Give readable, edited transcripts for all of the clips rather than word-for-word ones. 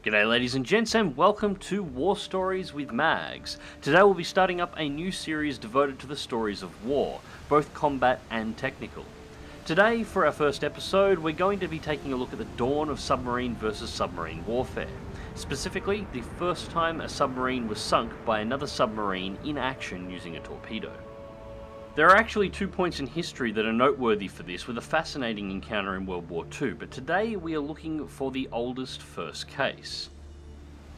G'day ladies and gents, and welcome to War Stories with Mags. Today we'll be starting up a new series devoted to the stories of war, both combat and technical. Today, for our first episode, we're going to be taking a look at the dawn of submarine versus submarine warfare. Specifically, the first time a submarine was sunk by another submarine in action using a torpedo. There are actually 2 points in history that are noteworthy for this, with a fascinating encounter in World War II, but today we are looking for the oldest first case.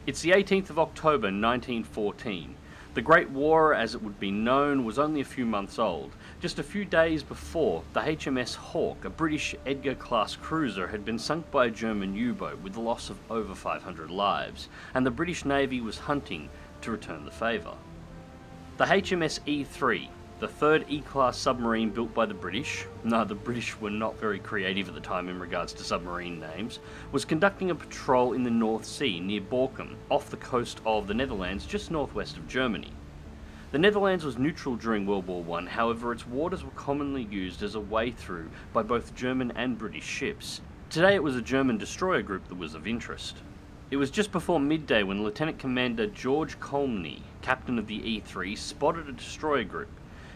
It's the 18th of October 1914. The Great War, as it would be known, was only a few months old. Just a few days before, the HMS Hawke, a British Edgar-class cruiser, had been sunk by a German U-boat with the loss of over 500 lives, and the British Navy was hunting to return the favour. The HMS E3, the third E-class submarine built by the British — no, the British were not very creative at the time in regards to submarine names — was conducting a patrol in the North Sea near Borkum, off the coast of the Netherlands just northwest of Germany. The Netherlands was neutral during World War I, however its waters were commonly used as a way through by both German and British ships. Today it was a German destroyer group that was of interest. It was just before midday when Lieutenant Commander George Colmany, captain of the E3, spotted a destroyer group.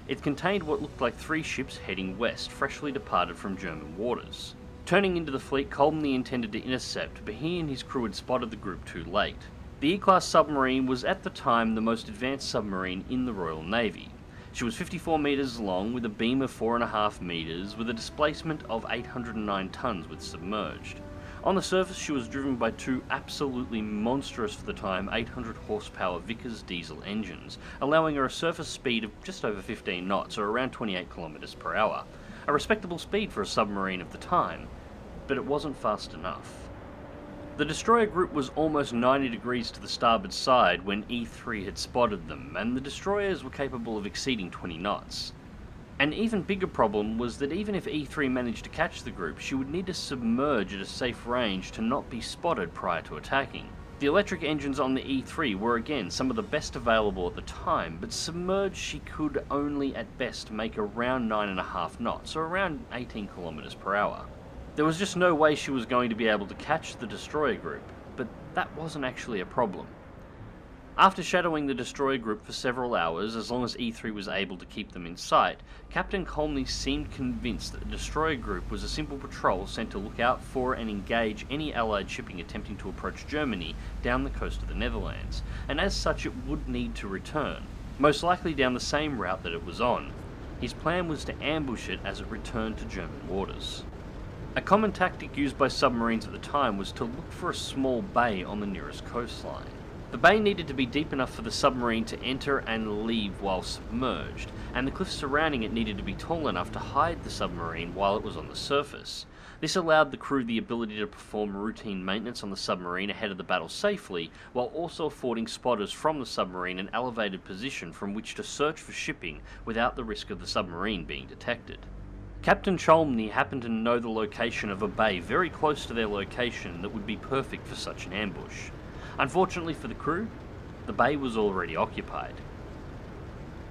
It contained what looked like 3 ships heading west, freshly departed from German waters. Turning into the fleet, Colmany intended to intercept, but he and his crew had spotted the group too late. The E-class submarine was at the time the most advanced submarine in the Royal Navy. She was 54 metres long, with a beam of 4.5 metres, with a displacement of 809 tonnes with submerged. On the surface she was driven by 2 absolutely monstrous for the time 800 horsepower Vickers diesel engines, allowing her a surface speed of just over 15 knots, or around 28 km per hour. A respectable speed for a submarine of the time, but it wasn't fast enough. The destroyer group was almost 90 degrees to the starboard side when E3 had spotted them, and the destroyers were capable of exceeding 20 knots. An even bigger problem was that even if E3 managed to catch the group, she would need to submerge at a safe range to not be spotted prior to attacking. The electric engines on the E3 were again some of the best available at the time, but submerged she could only at best make around 9.5 knots, or around 18 km per hour. There was just no way she was going to be able to catch the destroyer group, but that wasn't actually a problem. After shadowing the destroyer group for several hours, as long as E3 was able to keep them in sight, Captain Colmany seemed convinced that the destroyer group was a simple patrol sent to look out for and engage any Allied shipping attempting to approach Germany down the coast of the Netherlands, and as such it would need to return, most likely down the same route that it was on. His plan was to ambush it as it returned to German waters. A common tactic used by submarines at the time was to look for a small bay on the nearest coastline. The bay needed to be deep enough for the submarine to enter and leave while submerged, and the cliffs surrounding it needed to be tall enough to hide the submarine while it was on the surface. This allowed the crew the ability to perform routine maintenance on the submarine ahead of the battle safely, while also affording spotters from the submarine an elevated position from which to search for shipping without the risk of the submarine being detected. Captain Colmany happened to know the location of a bay very close to their location that would be perfect for such an ambush. Unfortunately for the crew, the bay was already occupied.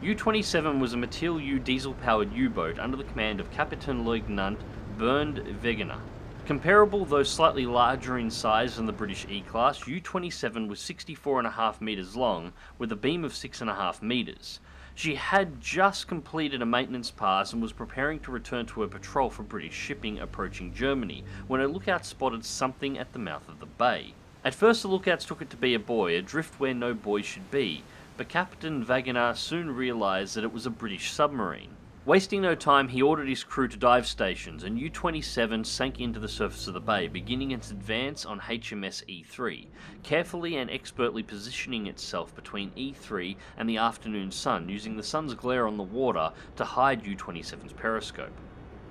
U-27 was a Mattil U diesel-powered U-boat under the command of Kapitänleutnant Bernd Wegener. Comparable, though slightly larger in size than the British E-class, U-27 was 64.5 metres long, with a beam of 6.5 metres. She had just completed a maintenance pass and was preparing to return to her patrol for British shipping approaching Germany, when her lookout spotted something at the mouth of the bay. At first the lookouts took it to be a buoy, adrift where no buoy should be, but Captain Wegener soon realised that it was a British submarine. Wasting no time, he ordered his crew to dive stations, and U-27 sank into the surface of the bay, beginning its advance on HMS E3, carefully and expertly positioning itself between E3 and the afternoon sun, using the sun's glare on the water to hide U-27's periscope.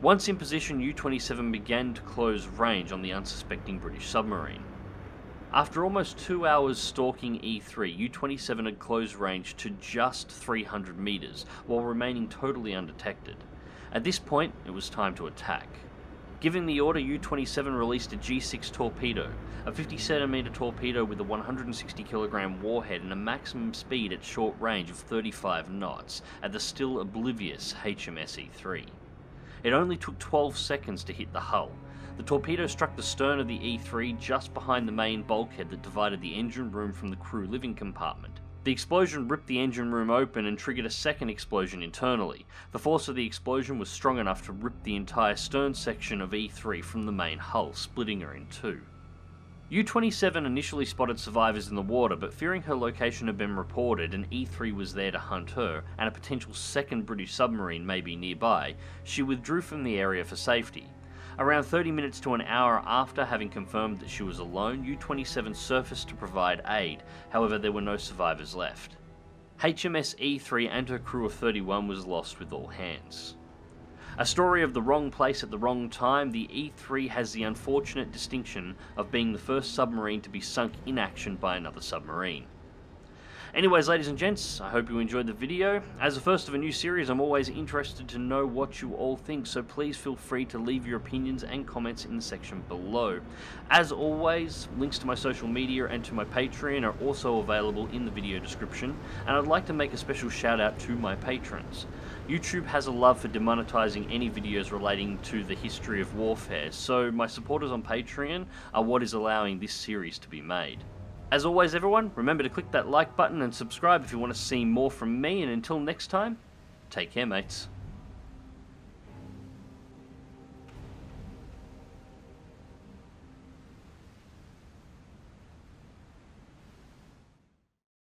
Once in position, U-27 began to close range on the unsuspecting British submarine. After almost 2 hours stalking E3, U-27 had closed range to just 300 metres, while remaining totally undetected. At this point, it was time to attack. Giving the order, U-27 released a G6 torpedo, a 50cm torpedo with a 160kg warhead and a maximum speed at short range of 35 knots at the still oblivious HMS E3. It only took 12 seconds to hit the hull. The torpedo struck the stern of the E3 just behind the main bulkhead that divided the engine room from the crew living compartment. The explosion ripped the engine room open and triggered a second explosion internally. The force of the explosion was strong enough to rip the entire stern section of E3 from the main hull, splitting her in two. U-27 initially spotted survivors in the water, but fearing her location had been reported and E3 was there to hunt her, and a potential second British submarine may be nearby, she withdrew from the area for safety. Around 30 minutes to an hour after having confirmed that she was alone, U-27 surfaced to provide aid, however there were no survivors left. HMS E3 and her crew of 31 was lost with all hands. A story of the wrong place at the wrong time, the E3 has the unfortunate distinction of being the first submarine to be sunk in action by another submarine. Anyways, ladies and gents, I hope you enjoyed the video. As the first of a new series, I'm always interested to know what you all think, so please feel free to leave your opinions and comments in the section below. As always, links to my social media and to my Patreon are also available in the video description, and I'd like to make a special shout out to my patrons. YouTube has a love for demonetizing any videos relating to the history of warfare, so my supporters on Patreon are what is allowing this series to be made. As always everyone, remember to click that like button and subscribe if you want to see more from me, and until next time, take care mates.